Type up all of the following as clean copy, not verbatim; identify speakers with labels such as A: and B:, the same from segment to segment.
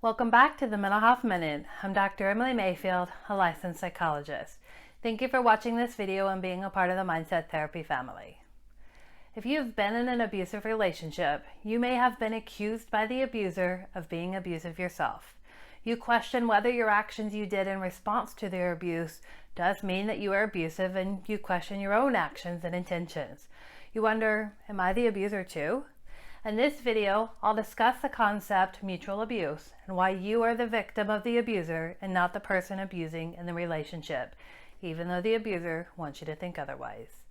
A: Welcome back to the Mental Health Minute. I'm Dr. Emily Mayfield, a licensed psychologist. Thank you for watching this video and being a part of the Mindset Therapy family. If you've been in an abusive relationship, you may have been accused by the abuser of being abusive yourself. You question whether your actions you did in response to their abuse does mean that you are abusive, and you question your own actions and intentions. You wonder, am I the abuser too? In this video, I'll discuss the concept mutual abuse and why you are the victim of the abuser and not the person abusing in the relationship, even though the abuser wants you to think otherwise.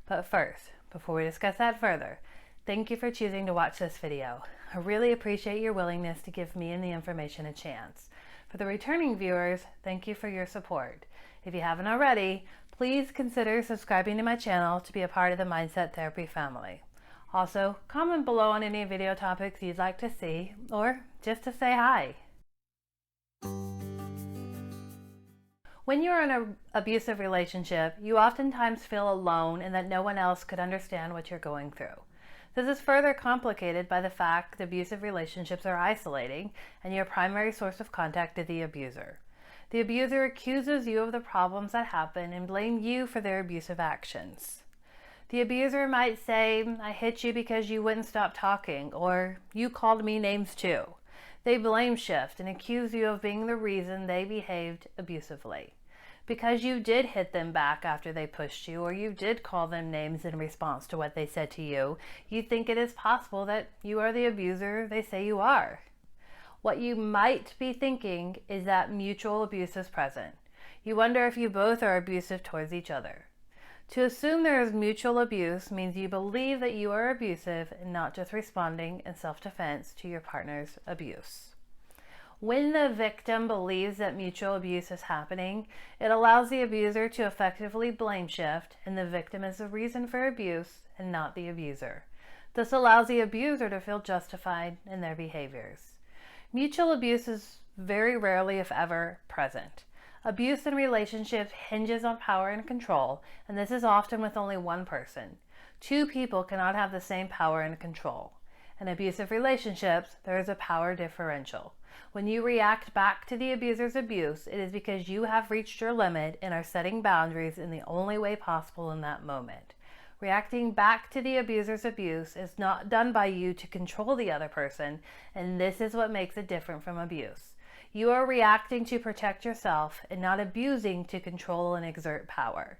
A: But first, before we discuss that further, thank you for choosing to watch this video. I really appreciate your willingness to give me and the information a chance. For the returning viewers, thank you for your support. If you haven't already, please consider subscribing to my channel to be a part of the Mindset Therapy family. Also, comment below on any video topics you'd like to see, or just to say hi. When you're in an abusive relationship, you oftentimes feel alone and that no one else could understand what you're going through. This is further complicated by the fact that abusive relationships are isolating and your primary source of contact is the abuser. The abuser accuses you of the problems that happen and blames you for their abusive actions. The abuser might say, I hit you because you wouldn't stop talking, or you called me names too. They blame shift and accuse you of being the reason they behaved abusively. Because you did hit them back after they pushed you, or you did call them names in response to what they said to you, you think it is possible that you are the abuser they say you are. What you might be thinking is that mutual abuse is present. You wonder if you both are abusive towards each other. To assume there is mutual abuse means you believe that you are abusive and not just responding in self-defense to your partner's abuse. When the victim believes that mutual abuse is happening, it allows the abuser to effectively blame shift, and the victim is the reason for abuse and not the abuser. This allows the abuser to feel justified in their behaviors. Mutual abuse is very rarely, if ever, present. Abuse in relationships hinges on power and control, and this is often with only one person. Two people cannot have the same power and control. In abusive relationships, there is a power differential. When you react back to the abuser's abuse, it is because you have reached your limit and are setting boundaries in the only way possible in that moment. Reacting back to the abuser's abuse is not done by you to control the other person, and this is what makes it different from abuse. You are reacting to protect yourself and not abusing to control and exert power.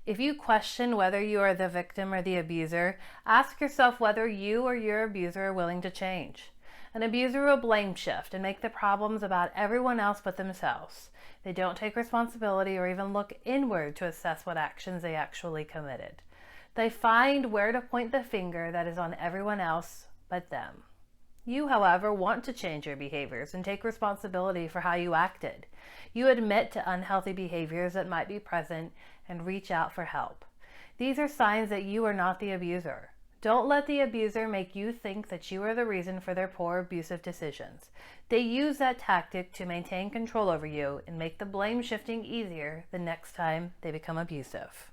A: If you question whether you are the victim or the abuser, ask yourself whether you or your abuser are willing to change. An abuser will blame shift and make the problems about everyone else but themselves. They don't take responsibility or even look inward to assess what actions they actually committed. They find where to point the finger that is on everyone else but them. You, however, want to change your behaviors and take responsibility for how you acted. You admit to unhealthy behaviors that might be present and reach out for help. These are signs that you are not the abuser. Don't let the abuser make you think that you are the reason for their poor abusive decisions. They use that tactic to maintain control over you and make the blame shifting easier the next time they become abusive.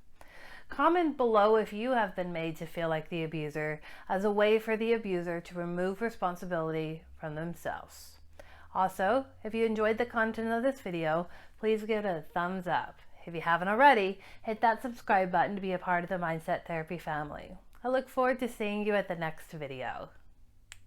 A: Comment below if you have been made to feel like the abuser as a way for the abuser to remove responsibility from themselves. Also, if you enjoyed the content of this video, please give it a thumbs up. If you haven't already, hit that subscribe button to be a part of the Mindset Therapy family. I look forward to seeing you at the next video.